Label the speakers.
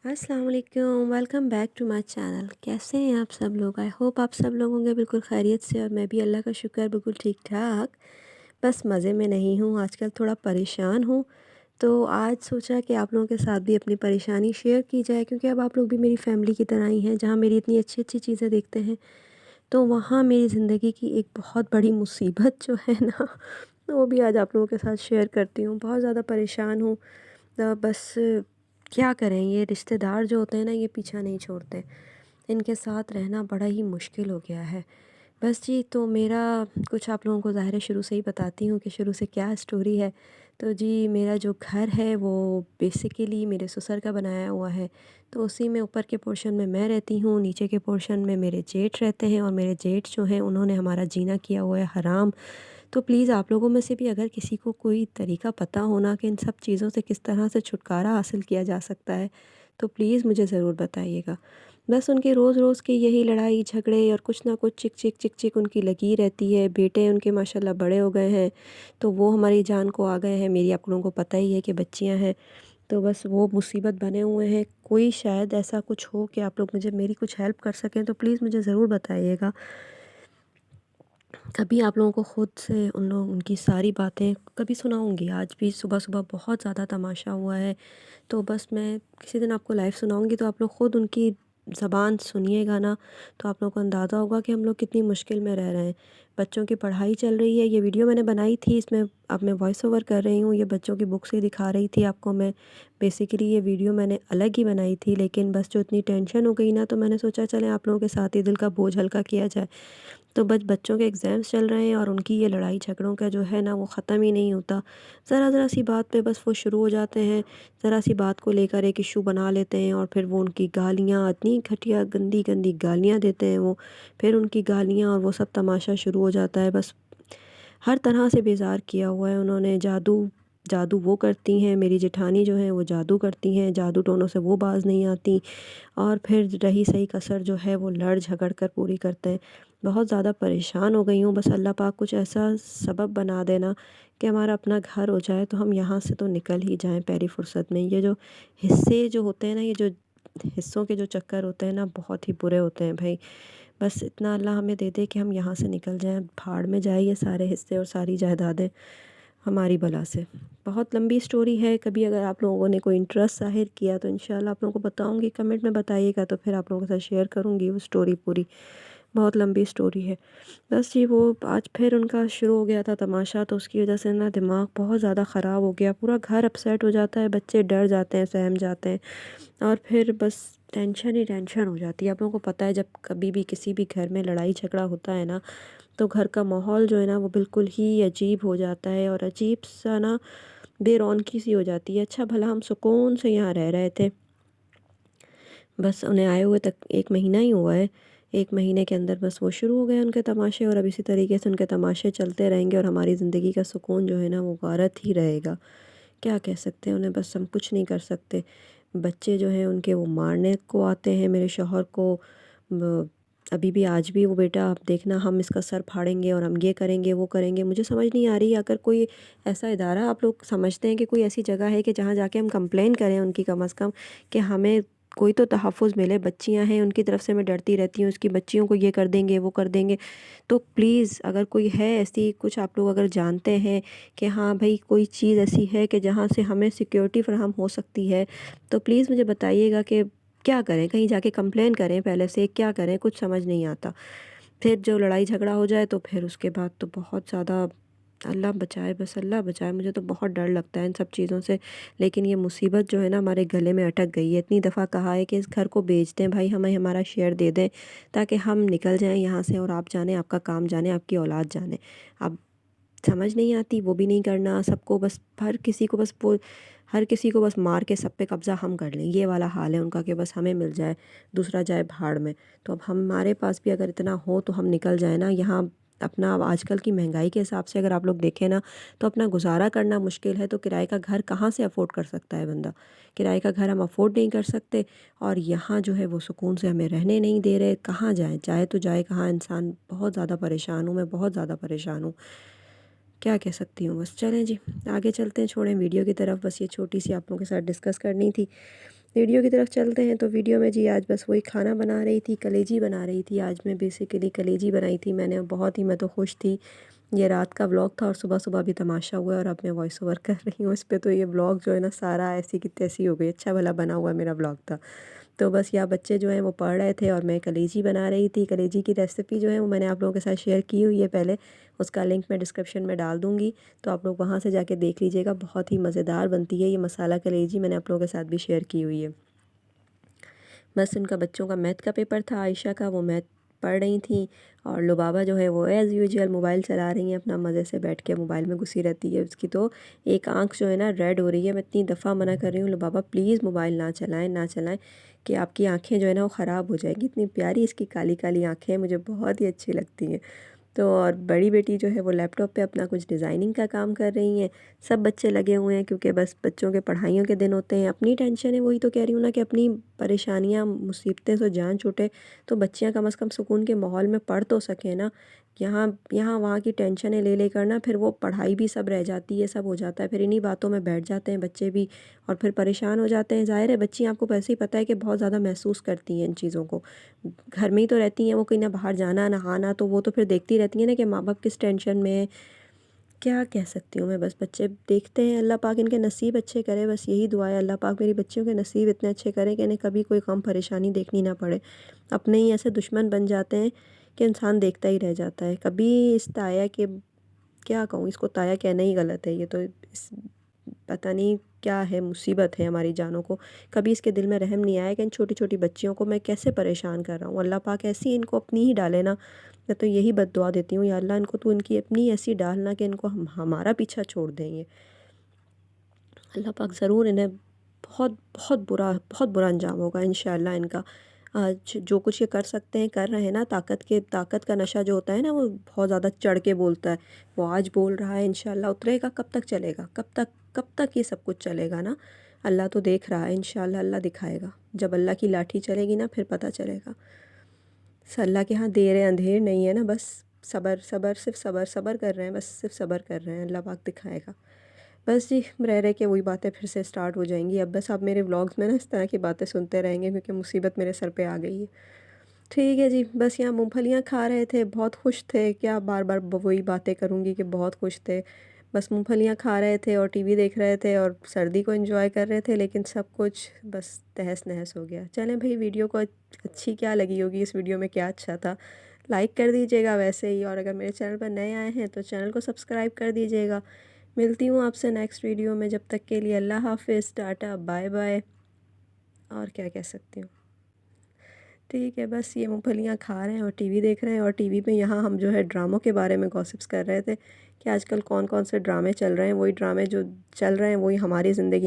Speaker 1: अस्सलाम वालेकुम, welcome back to my channel. कैसे हैं आप सब लोग? आई होप आप सब लोग होंगे बिल्कुल खैरियत से और मैं भी अल्लाह का शुक्र बिल्कुल ठीक ठाक। बस मज़े में नहीं हूँ, आजकल थोड़ा परेशान हूँ। तो आज सोचा कि आप लोगों के साथ भी अपनी परेशानी शेयर की जाए, क्योंकि अब आप लोग भी मेरी फ़ैमिली की तरह ही हैं। जहाँ मेरी इतनी अच्छी-अच्छी चीज़ें देखते हैं, तो वहाँ मेरी ज़िंदगी की एक बहुत बड़ी मुसीबत जो है ना, वो भी आज आप लोगों के साथ शेयर करती हूँ। बहुत ज़्यादा परेशान हूँ। बस क्या करें, ये रिश्तेदार जो होते हैं ना, ये पीछा नहीं छोड़ते। इनके साथ रहना बड़ा ही मुश्किल हो गया है। बस जी, तो मेरा कुछ आप लोगों को ज़ाहिर है शुरू से ही बताती हूँ कि शुरू से क्या स्टोरी है। तो जी, मेरा जो घर है वो बेसिकली मेरे ससुर का बनाया हुआ है। तो उसी में ऊपर के पोर्शन में मैं रहती हूँ, नीचे के पोर्शन में मेरे जेठ रहते हैं और मेरे जेठ जो हैं उन्होंने हमारा जीना किया हुआ है हराम। तो प्लीज़ आप लोगों में से भी अगर किसी को कोई तरीका पता हो ना कि इन सब चीज़ों से किस तरह से छुटकारा हासिल किया जा सकता है, तो प्लीज़ मुझे ज़रूर बताइएगा। बस उनके रोज़-रोज़ की यही लड़ाई झगड़े और कुछ ना कुछ चिक-चिक चिक-चिक उनकी लगी रहती है। बेटे उनके माशाल्लाह बड़े हो गए हैं, तो वो हमारी जान को आ गए हैं। मेरी आप लोगों को पता ही है कि बच्चियाँ हैं, तो बस वो मुसीबत बने हुए हैं। कोई शायद ऐसा कुछ हो कि आप लोग मुझे मेरी कुछ हेल्प कर सकें, तो प्लीज़ मुझे ज़रूर बताइएगा। कभी आप लोगों को खुद से उनकी सारी बातें कभी सुनाऊँगी। आज भी सुबह-सुबह बहुत ज़्यादा तमाशा हुआ है, तो बस मैं किसी दिन आपको लाइव सुनाऊँगी, तो आप लोग खुद उनकी ज़बान सुनिएगा ना, तो आप लोगों को अंदाज़ा होगा कि हम लोग कितनी मुश्किल में रह रहे हैं। बच्चों की पढ़ाई चल रही है, ये वीडियो मैंने बनाई थी, इसमें अब मैं वॉइस ओवर कर रही हूँ, ये बच्चों की बुक्स ही दिखा रही थी आपको मैं। बेसिकली ये वीडियो मैंने अलग ही बनाई थी, लेकिन बस जो इतनी टेंशन हो गई ना, तो मैंने सोचा चलें आप लोगों के साथ ही दिल का बोझ हल्का किया जाए। तो बस बच्चों के एग्ज़ाम्स चल रहे हैं और उनकी ये लड़ाई झगड़ों का जो है ना, वो ख़त्म ही नहीं होता। ज़रा-ज़रा सी बात पे बस वो शुरू हो जाते हैं। ज़रा सी बात को लेकर एक इश्यू बना लेते हैं और फिर वो उनकी गालियाँ, इतनी घटिया गंदी-गंदी गालियाँ देते हैं वो। फिर उनकी गालियाँ और वो सब तमाशा शुरू हो जाता है। बस हर तरह से बेज़ार किया हुआ है उन्होंने। जादू जादू वो करती हैं, मेरी जेठानी जो हैं वो जादू करती हैं, जादू टोनों से वो बाज़ नहीं आती। और फिर रही सही कसर जो है वो लड़ झगड़ कर पूरी करते हैं। बहुत ज़्यादा परेशान हो गई हूँ, बस अल्लाह पाक कुछ ऐसा सबब बना देना कि हमारा अपना घर हो जाए, तो हम यहाँ से तो निकल ही जाएँ पहली फुर्सत में। ये जो हिस्से जो होते हैं ना, ये जो हिस्सों के जो चक्कर होते हैं ना, बहुत ही बुरे होते हैं भाई। बस इतना अल्लाह हमें दे दे कि हम यहाँ से निकल जाएँ, भाड़ में जाए ये सारे हिस्से और सारी जायदादें हमारी बला से। बहुत लंबी स्टोरी है, कभी अगर आप लोगों ने कोई इंटरेस्ट ज़ाहिर किया तो इंशाल्लाह आप लोगों को बताऊँगी, कमेंट में बताइएगा तो फिर आप लोगों के साथ शेयर करूँगी वो स्टोरी पूरी। बहुत लंबी स्टोरी है। बस जी, वो आज फिर उनका शुरू हो गया था तमाशा, तो उसकी वज़ह से ना दिमाग बहुत ज़्यादा ख़राब हो गया, पूरा घर अपसेट हो जाता है, बच्चे डर जाते हैं, सहम जाते हैं और फिर बस टेंशन ही टेंशन हो जाती है। आप लोगों को पता है जब कभी भी किसी भी घर में लड़ाई झगड़ा होता है ना, तो घर का माहौल जो है ना वो बिल्कुल ही अजीब हो जाता है और अजीब सा ना बेरौनकी सी हो जाती है। अच्छा भला हम सुकून से यहाँ रह रहे थे, बस उन्हें आए हुए तक 1 महीना ही हुआ है। 1 महीने के अंदर बस वो शुरू हो गए उनके तमाशे और अब इसी तरीके से उनके तमाशे चलते रहेंगे और हमारी ज़िंदगी का सुकून जो है ना वो गारत ही रहेगा। क्या कह सकते हैं उन्हें, बस हम कुछ नहीं कर सकते। बच्चे जो हैं उनके वो मारने को आते हैं मेरे शौहर को। ब अभी भी आज भी वो बेटा आप देखना हम इसका सर फाड़ेंगे और हम ये करेंगे, वो करेंगे। मुझे समझ नहीं आ रही, अगर कोई ऐसा इदारा आप लोग समझते हैं कि कोई ऐसी जगह है कि जहाँ जाके हम कंप्लेन करें उनकी कम से कम, कि हमें कोई तो तहफ़्फ़ुज़ मिले। बच्चियाँ हैं उनकी तरफ से मैं डरती रहती हूँ, उसकी बच्चियों को ये कर देंगे, वो कर देंगे। तो प्लीज़ अगर कोई है ऐसी कुछ आप लोग अगर जानते हैं कि हाँ भाई कोई चीज़ ऐसी है कि जहाँ से हमें सिक्योरिटी फ़राहम हो सकती है, तो प्लीज़ मुझे बताइएगा कि क्या करें? कहीं जाके कंप्लेन करें पहले से, क्या करें? कुछ समझ नहीं आता। फिर जो लड़ाई झगड़ा हो जाए तो फिर उसके बाद तो बहुत ज़्यादा अल्लाह बचाए, बस अल्लाह बचाए। मुझे तो बहुत डर लगता है इन सब चीज़ों से। लेकिन ये मुसीबत जो है ना हमारे गले में अटक गई है। इतनी दफ़ा कहा है कि इस घर को बेच दें भाई, हमें हमारा शेयर दे दें ताकि हम निकल जाएँ यहाँ से और आप जानें, आपका काम जाने, आपकी औलाद जाने। अब समझ नहीं आती, वो भी नहीं करना, सबको बस हर किसी को बस मार के सब पे कब्ज़ा हम कर लें, ये वाला हाल है उनका कि बस हमें मिल जाए, दूसरा जाए भाड़ में। तो अब हमारे पास भी अगर इतना हो तो हम निकल जाएँ ना यहाँ। अपना अब आजकल की महंगाई के हिसाब से अगर आप लोग देखें ना, तो अपना गुज़ारा करना मुश्किल है, तो किराए का घर कहाँ से अफ़ोर्ड कर सकता है बंदा? किराए का घर हम अफ़ोर्ड नहीं कर सकते और यहाँ जो है वो सुकून से हमें रहने नहीं दे रहे। कहाँ जाएँ? जाए तो जाए कहाँ इंसान? बहुत ज़्यादा परेशान हूँ मैं, बहुत ज़्यादा परेशान हूँ। क्या कह सकती हूँ, बस चलें जी, आगे चलते हैं, छोड़ें वीडियो की तरफ। बस ये छोटी सी आप लोगों के साथ डिस्कस करनी थी। वीडियो की तरफ चलते हैं। तो वीडियो में जी आज बस वही खाना बना रही थी, कलेजी बना रही थी। आज मैं बेसिकली कलेजी बनाई थी मैंने, बहुत ही मैं तो खुश थी। ये रात का व्लॉग था और सुबह-सुबह भी तमाशा हुआ है और अब मैं वॉइस ओवर कर रही हूँ इस पे। तो ये व्लॉग जो है ना सारा ऐसी की तैसी हो गई, अच्छा भला बना हुआ मेरा व्लॉग था। तो बस यहाँ बच्चे जो हैं वो पढ़ रहे थे और मैं कलेजी बना रही थी। कलेजी की रेसिपी जो है वो मैंने आप लोगों के साथ शेयर की हुई है पहले, उसका लिंक मैं डिस्क्रिप्शन में डाल दूँगी, तो आप लोग वहाँ से जाके देख लीजिएगा। बहुत ही मज़ेदार बनती है ये मसाला कलेजी, मैंने आप लोगों के साथ भी शेयर की हुई है। बस उनका बच्चों का मैथ का पेपर था, आयशा का, वो मैथ पढ़ रही थी और लुबाबा जो है वो एज़ यूजुअल मोबाइल चला रही हैं, अपना मज़े से बैठ के मोबाइल में घुसी रहती है। उसकी तो एक आँख जो है ना रेड हो रही है। मैं इतनी दफ़ा मना कर रही हूँ, लुबाबा प्लीज़ मोबाइल ना चलाएँ, ना चलाएँ, कि आपकी आँखें जो है ना वो ख़राब हो जाएँगी। इतनी प्यारी इसकी काली-काली आँखें हैं, मुझे बहुत ही अच्छी लगती हैं। तो और बड़ी बेटी जो है वो लैपटॉप पे अपना कुछ डिज़ाइनिंग का काम कर रही हैं। सब बच्चे लगे हुए हैं क्योंकि बस बच्चों के पढ़ाइयों के दिन होते हैं। अपनी टेंशन है, वही तो कह रही हूँ ना कि अपनी परेशानियाँ, मुसीबतें से जान छूटे, तो बच्चियाँ कम से कम सुकून के माहौल में पढ़ तो सकें ना। यहाँ यहाँ वहाँ की टेंशनें ले लेकर ना फिर वो पढ़ाई भी सब रह जाती है, सब हो जाता है। फिर इन्हीं बातों में बैठ जाते हैं बच्चे भी और फिर परेशान हो जाते हैं। ज़ाहिर है बच्ची आपको वैसे ही पता है कि बहुत ज़्यादा महसूस करती हैं इन चीज़ों को। घर में ही तो रहती हैं वो, कहीं ना बाहर जाना नहाना, तो वो तो फिर देखती रहती हैं ना कि माँ बाप किस टेंशन में है। क्या कह सकती हूँ मैं, बस बच्चे देखते हैं। अल्लाह पाक इनके नसीब अच्छे करे, बस यही दुआ है। अल्लाह पाक मेरी बच्चियों के नसीब इतने अच्छे करे कि इन्हें कभी कोई गम परेशानी देखनी ना पड़े। अपने ही ऐसे दुश्मन बन जाते हैं कि इंसान देखता ही रह जाता है। कभी इस ताया के, क्या कहूँ इसको, ताया कहना ही गलत है। ये तो इस पता नहीं क्या है, मुसीबत है हमारी जानों को। कभी इसके दिल में रहम नहीं आया कि इन छोटी-छोटी बच्चियों को मैं कैसे परेशान कर रहा हूँ। अल्लाह पाक ऐसी इनको अपनी ही डाले ना, मैं तो यही बद्दुआ देती हूँ, या अल्लाह इनको तू इनकी अपनी ऐसी डालना कि इनको हमारा पीछा छोड़ दें ये। अल्लाह पाक ज़रूर इन्हें बहुत बुरा अंजाम होगा इंशाअल्लाह इनका। आज जो कुछ ये कर सकते हैं कर रहे हैं ना। ताकत का नशा जो होता है ना वो बहुत ज़्यादा चढ़ के बोलता है। वो आज बोल रहा है, इंशाअल्लाह उतरेगा। कब तक चलेगा, कब तक ये सब कुछ चलेगा ना। अल्लाह तो देख रहा है, इंशाअल्लाह अल्लाह दिखाएगा। जब अल्लाह की लाठी चलेगी ना फिर पता चलेगा। अल्लाह के यहाँ देर है अंधेर नहीं है ना, बस सब्र सब्र, सिर्फ सब्र सब्र कर रहे हैं, बस सिर्फ सब्र कर रहे हैं। अल्लाह पाक दिखाएगा। बस जी, रह के वही बातें फिर से स्टार्ट हो जाएंगी। अब बस आप मेरे व्लॉग्स में ना इस तरह की बातें सुनते रहेंगे क्योंकि मुसीबत मेरे सर पे आ गई है। ठीक है जी, बस यहाँ मूंगफलियाँ खा रहे थे, बहुत खुश थे। क्या बार बार वही बातें करूँगी कि बहुत खुश थे। बस मूंगफलियाँ खा रहे थे और टीवी देख रहे थे और सर्दी को एंजॉय कर रहे थे, लेकिन सब कुछ बस तहस नहस हो गया। चलें भाई, वीडियो को अच्छी क्या लगी होगी, इस वीडियो में क्या अच्छा था, लाइक कर दीजिएगा वैसे ही। और अगर मेरे चैनल पर नए आए हैं तो चैनल को सब्सक्राइब कर दीजिएगा। मिलती हूँ आपसे नेक्स्ट वीडियो में, जब तक के लिए अल्लाह हाफ़िज़, टाटा बाय बाय। और क्या कह सकती हूँ। ठीक है, बस ये मूँगफलियाँ खा रहे हैं और टीवी देख रहे हैं। और टीवी पे यहाँ हम जो है ड्रामों के बारे में गॉसिप्स कर रहे थे कि आजकल कौन कौन से ड्रामे चल रहे हैं। वही ड्रामे जो चल रहे हैं वही हमारी ज़िंदगी